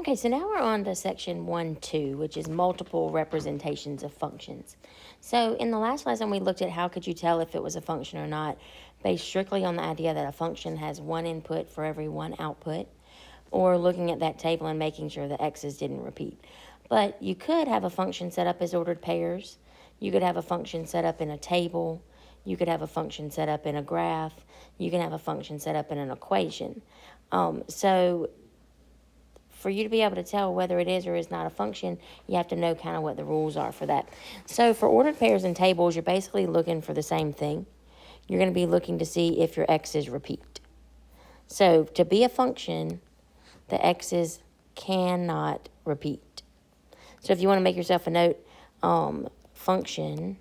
Okay, so now we're on to section 1-2, which is multiple representations of functions. So in the last lesson, we looked at how could you tell if it was a function or not, based strictly on the idea that a function has one input for every one output, or looking at that table and making sure the x's didn't repeat. But you could have a function set up as ordered pairs. You could have a function set up in a table. You could have a function set up in a graph. You can have a function set up in an equation. So for you to be able to tell whether it is or is not a function, you have to know kind of what the rules are for that. So for ordered pairs and tables, you're basically looking for the same thing. You're going to be looking to see if your x's repeat. So to be a function, the x's cannot repeat. So if you want to make yourself a note, function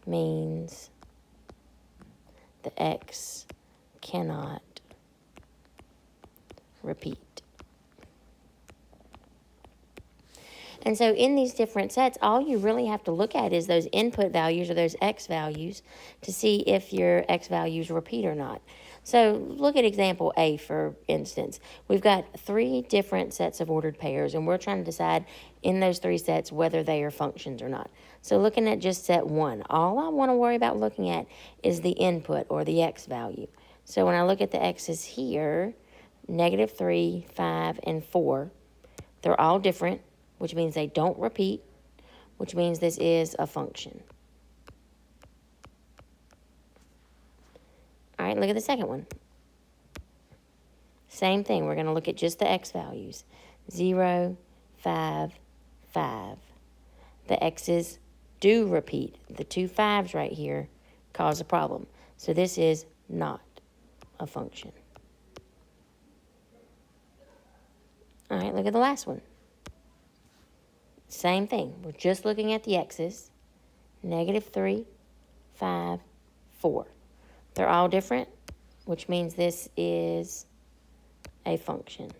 means the x cannot repeat. And so in these different sets, all you really have to look at is those input values or those x values to see if your x values repeat or not. So look at example A, for instance. We've got 3 different sets of ordered pairs, and we're trying to decide in those 3 sets whether they are functions or not. So looking at just set 1, all I want to worry about looking at is the input or the x value. So when I look at the x's here, -3, 5, and 4, they're all different, which means they don't repeat, which means this is a function. All right, look at the second one. Same thing. We're going to look at just the x values. 0, 5, 5. The x's do repeat. The 2 5s right here cause a problem. So this is not a function. All right, look at the last one. Same thing. We're just looking at the x's. -3, 5, 4. They're all different, which means this is a function.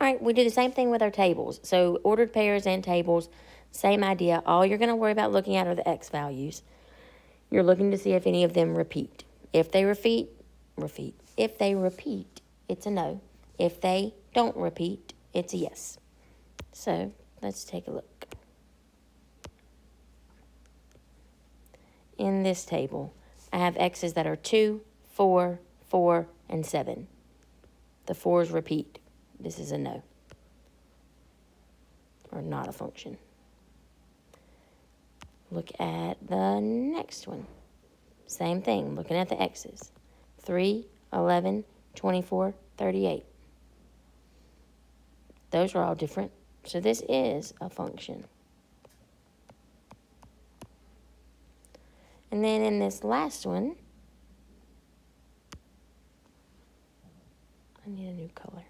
All right, we do the same thing with our tables. So ordered pairs and tables, same idea. All you're going to worry about looking at are the x values. You're looking to see if any of them repeat. If they repeat. If they repeat, it's a no. If they don't repeat, it's a yes. So let's take a look. In this table, I have x's that are 2, 4, 4, and 7. The 4s repeat. This is a no, or not a function. Look at the next one. Same thing, looking at the x's. 3, 11, 24, 38. Those are all different, so this is a function. And then in this last one, I need a new color.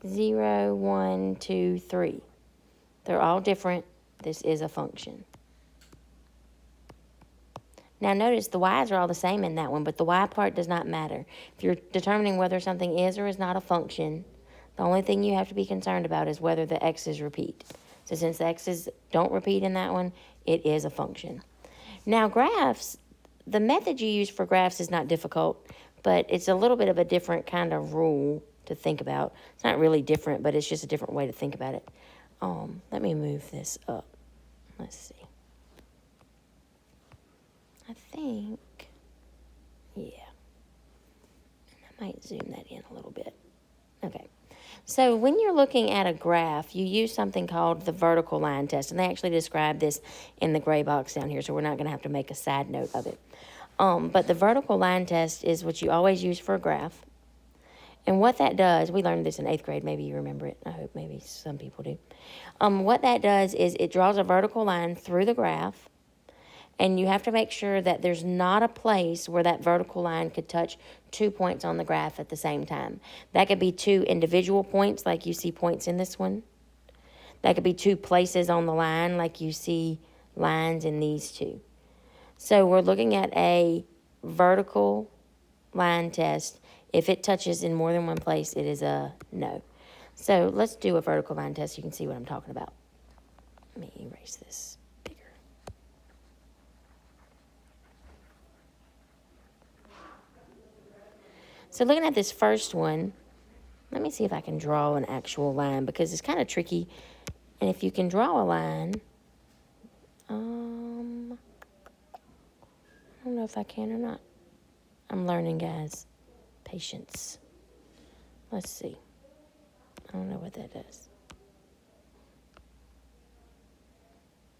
Zero, 1, 2, 3. They're all different. This is a function. Now notice the y's are all the same in that one, but the y part does not matter. If you're determining whether something is or is not a function, the only thing you have to be concerned about is whether the x's repeat. So since the x's don't repeat in that one, it is a function. Now graphs, the method you use for graphs is not difficult, but it's a little bit of a different kind of rule to think about. It's not really different, but it's just a different way to think about it. Let me move this up. Let's see. I think, yeah. I might zoom that in a little bit. Okay. So when you're looking at a graph, you use something called the vertical line test, and they actually describe this in the gray box down here, so we're not going to have to make a side note of it. But the vertical line test is what you always use for a graph. And what that does, we learned this in 8th grade, maybe you remember it. I hope maybe some people do. What that does is it draws a vertical line through the graph, and you have to make sure that there's not a place where that vertical line could touch 2 points on the graph at the same time. That could be 2 individual points, like you see points in this one. That could be 2 places on the line, like you see lines in these 2. So we're looking at a vertical line test. If it touches in more than one place, it is a no. So let's do a vertical line test so you can see what I'm talking about. Let me erase this bigger. So looking at this first one, let me see if I can draw an actual line because it's kind of tricky. And if you can draw a line, I don't know if I can or not. I'm learning, guys. Patience. Let's see. I don't know what that does.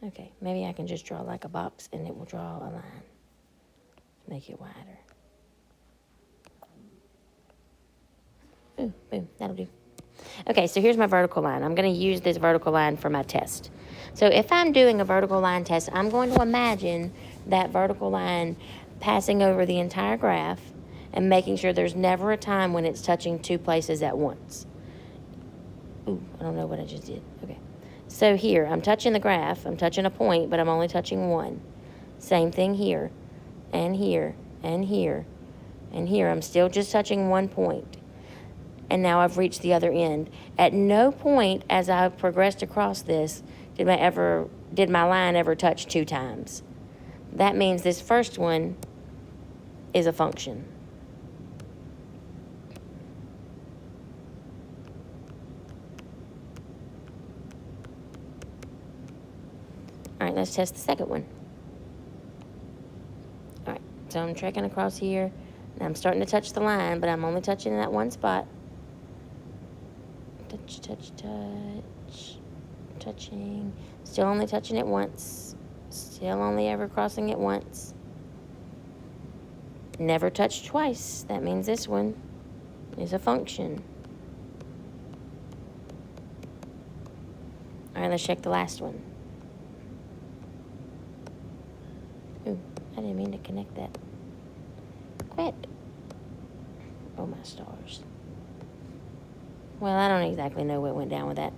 Okay, maybe I can just draw like a box and it will draw a line. Make it wider. Ooh, boom, that'll do. Okay, so here's my vertical line. I'm going to use this vertical line for my test. So if I'm doing a vertical line test, I'm going to imagine that vertical line passing over the entire graph and making sure there's never a time when it's touching two places at once. Ooh, I don't know what I just did. Okay. So here, I'm touching the graph. I'm touching a point, but I'm only touching one. Same thing here, and here, and here, and here. I'm still just touching one point. And now I've reached the other end. At no point as I progressed across this did my line ever touch two times. That means this first one is a function. All right, let's test the second one. All right, so I'm trekking across here, and I'm starting to touch the line, but I'm only touching in that one spot. Touch, touch, touch, touching, still only touching it once, still only ever crossing it once. Never touched twice. That means this one is a function. All right, let's check the last one. Ooh, I didn't mean to connect that. Quit. Oh, my stars. Well, I don't exactly know what went down with that.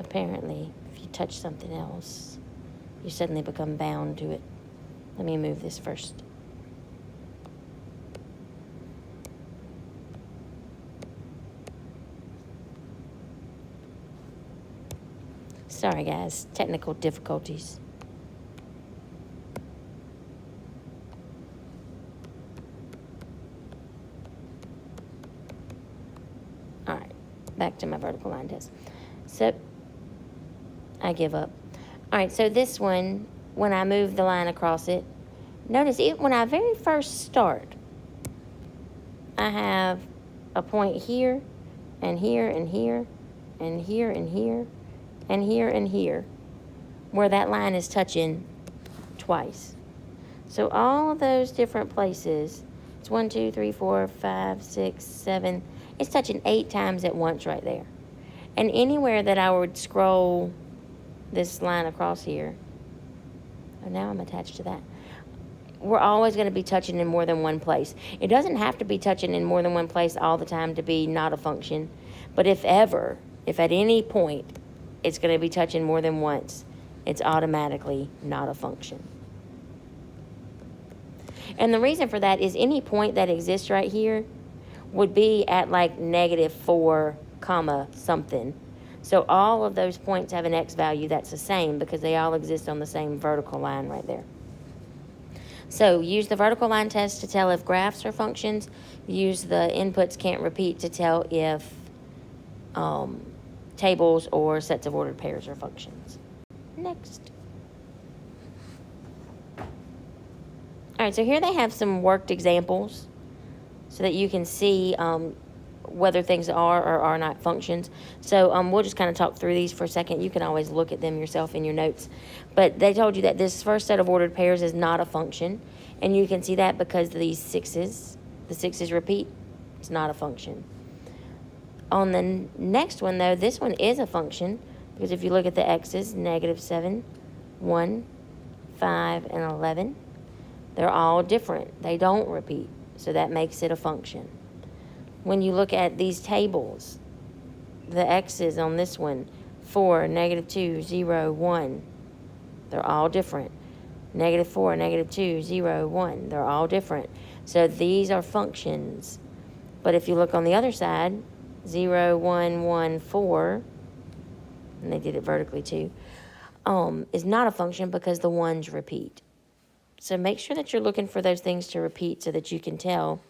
Apparently, if you touch something else, you suddenly become bound to it. Let me move this first. Sorry, guys. Technical difficulties. All right. Back to my vertical line test. So, I give up. All right, so this one, when I move the line across it, notice when I very first start, I have a point here, and here, and here, and here, and here, and here, and here, where that line is touching twice. So all of those different places, it's 1, 2, 3, 4, 5, 6, 7, it's touching 8 times at once right there. And anywhere that I would scroll this line across here, oh, now I'm attached to that, we're always going to be touching in more than one place. It doesn't have to be touching in more than one place all the time to be not a function, but if at any point it's going to be touching more than once, it's automatically not a function. And the reason for that is any point that exists right here would be at like -4, comma something. So all of those points have an x value that's the same because they all exist on the same vertical line right there. So use the vertical line test to tell if graphs are functions. Use the inputs can't repeat to tell if tables or sets of ordered pairs are functions. Next. All right, so here they have some worked examples so that you can see whether things are or are not functions. So we'll just kind of talk through these for a second. You can always look at them yourself in your notes. But they told you that this first set of ordered pairs is not a function. And you can see that because these the sixes repeat. It's not a function. On the next one, though, this one is a function. Because if you look at the x's, -7, 1, 5, and 11, they're all different. They don't repeat. So that makes it a function. When you look at these tables, the x's on this one, 4, -2, 0, 1, they're all different. -4, -2, 0, 1. They're all different. So these are functions. But if you look on the other side, 0, 1, 1, 4, and they did it vertically too, is not a function because the ones repeat. So make sure that you're looking for those things to repeat so that you can tell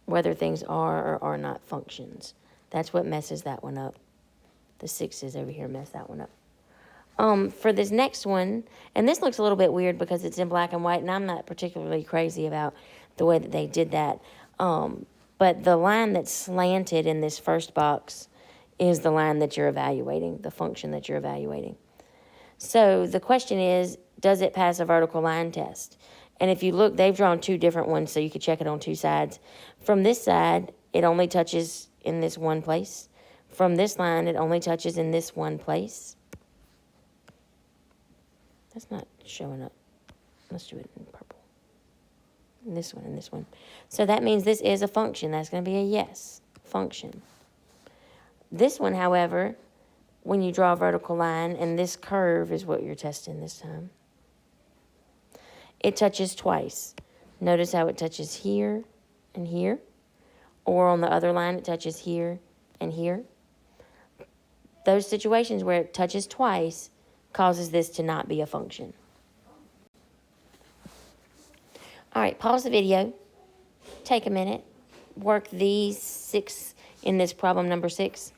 whether things are or are not functions. That's what messes that one up. The 6's over here mess that one up. For this next one, and this looks a little bit weird because it's in black and white, and I'm not particularly crazy about the way that they did that. But the line that's slanted in this first box is the line that you're evaluating, the function that you're evaluating. So the question is, does it pass a vertical line test? And if you look, they've drawn two different ones so you could check it on two sides. From this side, it only touches in this one place. From this line, it only touches in this one place. That's not showing up. Let's do it in purple. And this one and this one. So that means this is a function. That's going to be a yes, function. This one, however, when you draw a vertical line, and this curve is what you're testing this time, it touches twice. Notice how it touches here and here. Or on the other line, it touches here and here. Those situations where it touches twice causes this to not be a function. All right, pause the video. Take a minute. Work these 6 in this problem number 6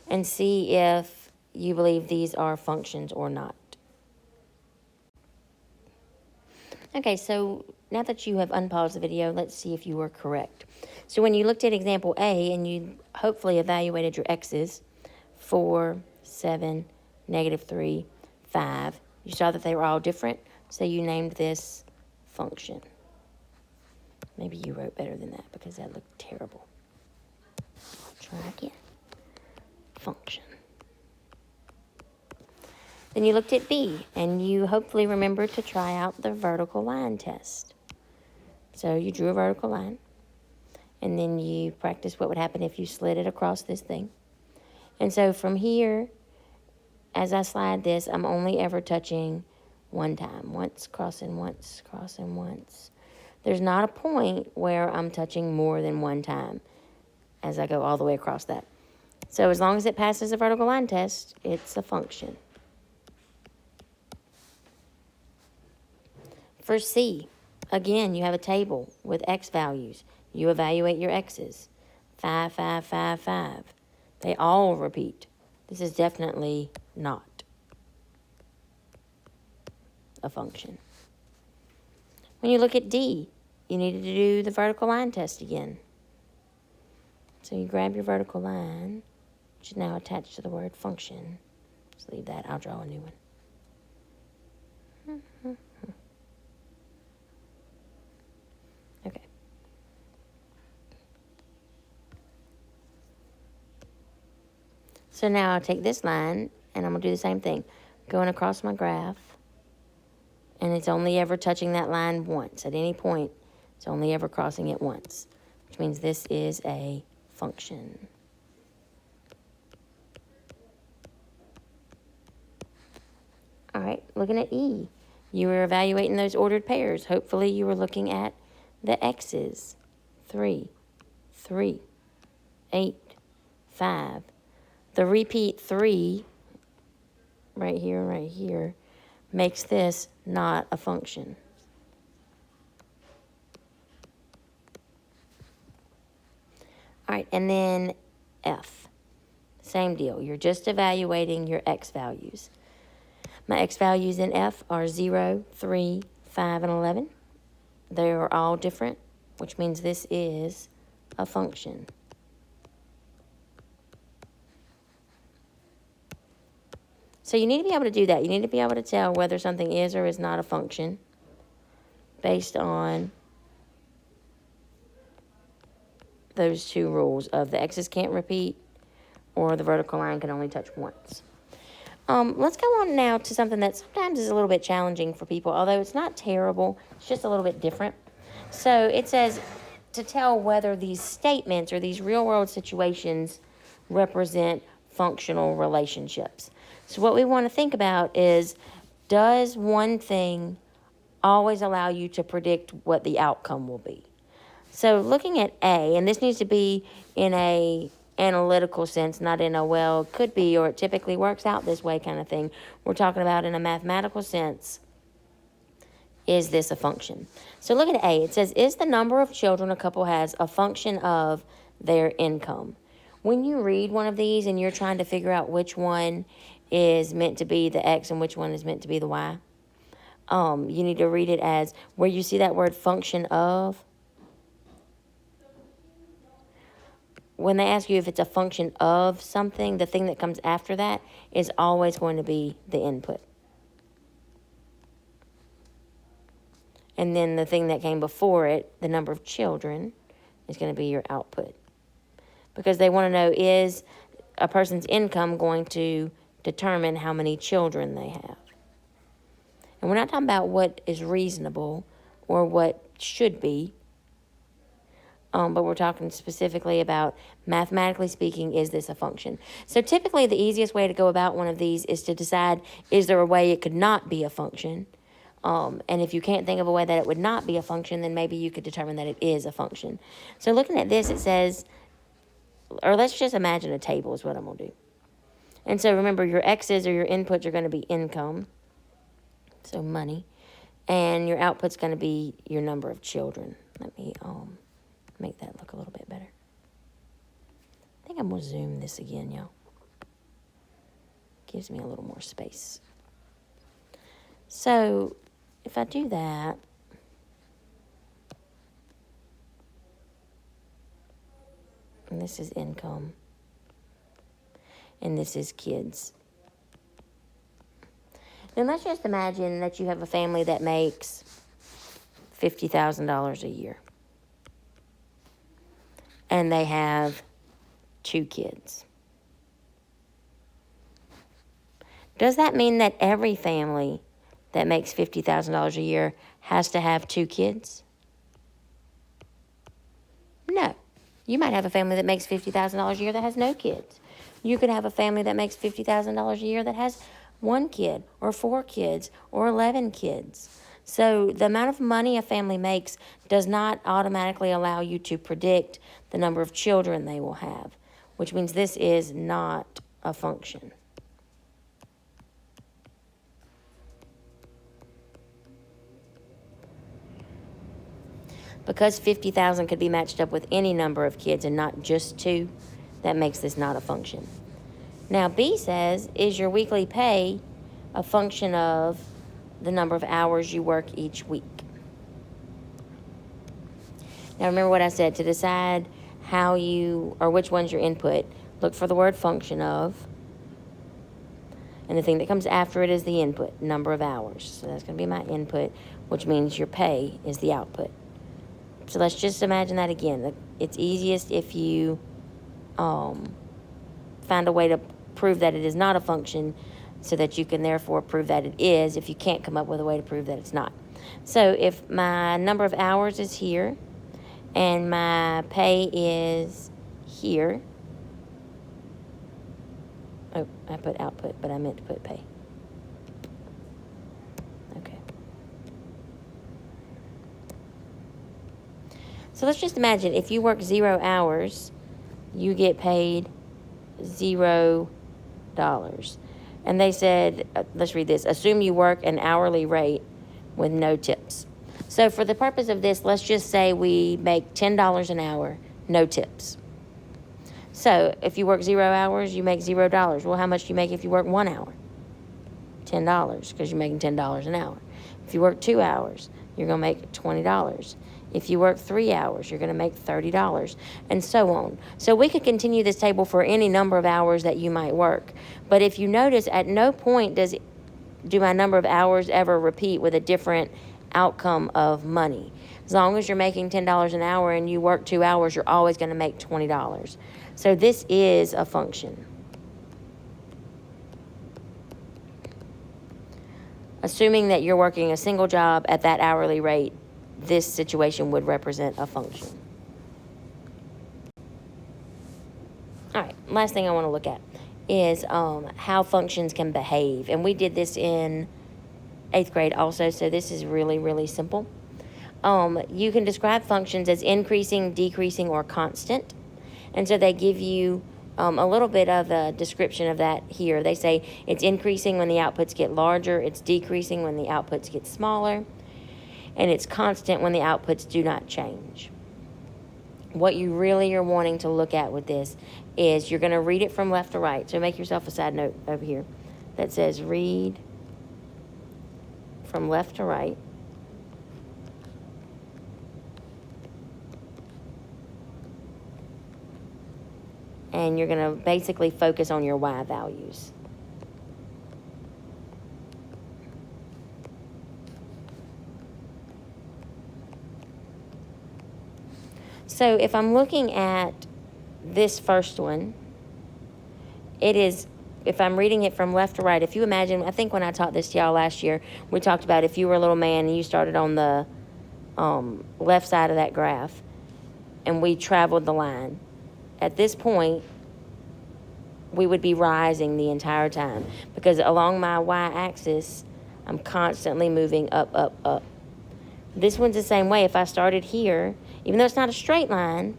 and see if you believe these are functions or not. Okay, so now that you have unpaused the video, let's see if you were correct. So when you looked at example A and you hopefully evaluated your x's, 4, 7, -3, 5, you saw that they were all different, so you named this function. Maybe you wrote better than that because that looked terrible. Try again. Function. Then you looked at B, and you hopefully remembered to try out the vertical line test. So you drew a vertical line, and then you practiced what would happen if you slid it across this thing. And so from here, as I slide this, I'm only ever touching one time. Once, crossing once, crossing once. There's not a point where I'm touching more than one time as I go all the way across that. So as long as it passes the vertical line test, it's a function. For C, again, you have a table with x values. You evaluate your x's. 5, 5, 5, 5. They all repeat. This is definitely not a function. When you look at D, you needed to do the vertical line test again. So you grab your vertical line, which is now attached to the word function. Just leave that. I'll draw a new one. Okay. So now I'll take this line, and I'm going to do the same thing. Going across my graph, and it's only ever touching that line once. At any point, it's only ever crossing it once, which means this is a function. All right, looking at E. You were evaluating those ordered pairs. Hopefully you were looking at the x's. 3, 3, 8, 5. The repeat 3, right here and right here, makes this not a function. All right, and then F. Same deal. You're just evaluating your x values. My x values in F are 0, 3, 5, and 11. They are all different, which means this is a function. So you need to be able to do that. You need to be able to tell whether something is or is not a function based on those two rules of the x's can't repeat or the vertical line can only touch once. Let's go on now to something that sometimes is a little bit challenging for people, although it's not terrible. It's just a little bit different. So it says to tell whether these statements or these real-world situations represent functional relationships. So what we want to think about is Does one thing always allow you to predict what the outcome will be? So looking at A, and this needs to be in a analytical sense, not in a, well, it could be or it typically works out this way kind of thing. We're talking about in a mathematical sense, is this a function? So look at A. It says, is the number of children a couple has a function of their income? When you read one of these and you're trying to figure out which one is meant to be the X and which one is meant to be the Y, you need to read it as, where you see that word function of, when they ask you if it's a function of something, the thing that comes after that is always going to be the input. And then the thing that came before it, the number of children, is going to be your output. Because they want to know, is a person's income going to determine how many children they have? And we're not talking about what is reasonable or what should be, but we're talking specifically about, mathematically speaking, is this a function? So typically the easiest way to go about one of these is to decide, is there a way it could not be a function? And if you can't think of a way that it would not be a function, then maybe you could determine that it is a function. So looking at this, it says, or let's just imagine a table is what I'm going to do. And so remember, your X's or your inputs are going to be income, so money, and your output's going to be your number of children. Let me make that look a little bit better. I think I'm going to zoom this again, y'all. Gives me a little more space. So if I do that, and this is income, and this is kids. Then let's just imagine that you have a family that makes $50,000 a year. And they have 2 kids. Does that mean that every family that makes $50,000 a year has to have 2 kids? No. You might have a family that makes $50,000 a year that has no kids. You could have a family that makes $50,000 a year that has 1 kid or 4 kids or 11 kids. So the amount of money a family makes does not automatically allow you to predict the number of children they will have, which means this is not a function. Because 50,000 could be matched up with any number of kids and not just 2, that makes this not a function. Now, B says, is your weekly pay a function of the number of hours you work each week? Now, remember what I said. To decide how you, or which one's your input, look for the word function of, and the thing that comes after it is the input, number of hours. So that's going to be my input, which means your pay is the output. So let's just imagine that again. It's easiest if you find a way to prove that it is not a function so that you can therefore prove that it is if you can't come up with a way to prove that it's not. So if my number of hours is here and my pay is here. Oh, I put output, but I meant to put pay. Okay. So let's just imagine if you work 0 hours, you get paid $0. And they said, let's read this, assume you work an hourly rate with no tips. So for the purpose of this, let's just say we make $10 an hour, no tips. So if you work 0 hours, you make $0. Well, how much do you make if you work 1 hour? $10, because you're making $10 an hour. If you work 2 hours, you're going to make $20. If you work 3 hours, you're going to make $30, and so on. So we could continue this table for any number of hours that you might work. But if you notice, at no point do my number of hours ever repeat with a different outcome of money. As long as you're making $10 an hour and you work 2 hours, you're always going to make $20. So this is a function. Assuming that you're working a single job at that hourly rate, this situation would represent a function. All right, last thing I want to look at is how functions can behave. And we did this in 8th grade also, so this is really, really simple. You can describe functions as increasing, decreasing, or constant. And so they give you a little bit of a description of that here. They say it's increasing when the outputs get larger, it's decreasing when the outputs get smaller, and it's constant when the outputs do not change. What you really are wanting to look at with this is you're going to read it from left to right. So make yourself a side note over here that says read from left to right. And you're going to basically focus on your y values. So if I'm looking at this first one, it is, if I'm reading it from left to right, if you imagine, I think when I taught this to y'all last year, we talked about if you were a little man and you started on the left side of that graph and we traveled the line. At this point, we would be rising the entire time because along my y-axis, I'm constantly moving up, up, up. This one's the same way. If I started here, even though it's not a straight line,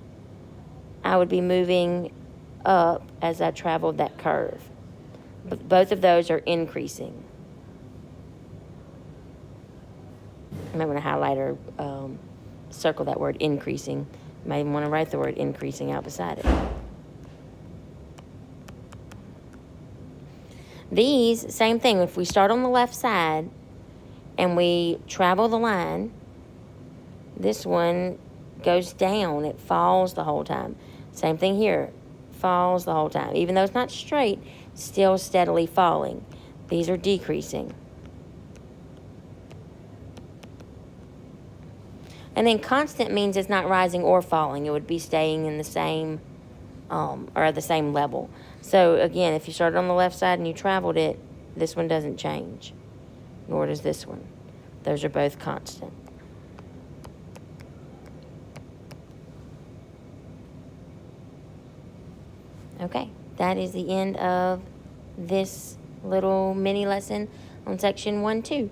I would be moving up as I traveled that curve. But both of those are increasing. I'm going to highlight or circle that word increasing. You might even want to write the word increasing out beside it. These, same thing. If we start on the left side and we travel the line, this one goes down. It falls the whole time. Same thing here. Falls the whole time. Even though it's not straight, still steadily falling. These are decreasing. And then constant means it's not rising or falling. It would be staying in the same, or at the same level. So again, if you started on the left side and you traveled it, this one doesn't change. Nor does this one. Those are both constant. Okay, that is the end of this little mini lesson on section 1-2.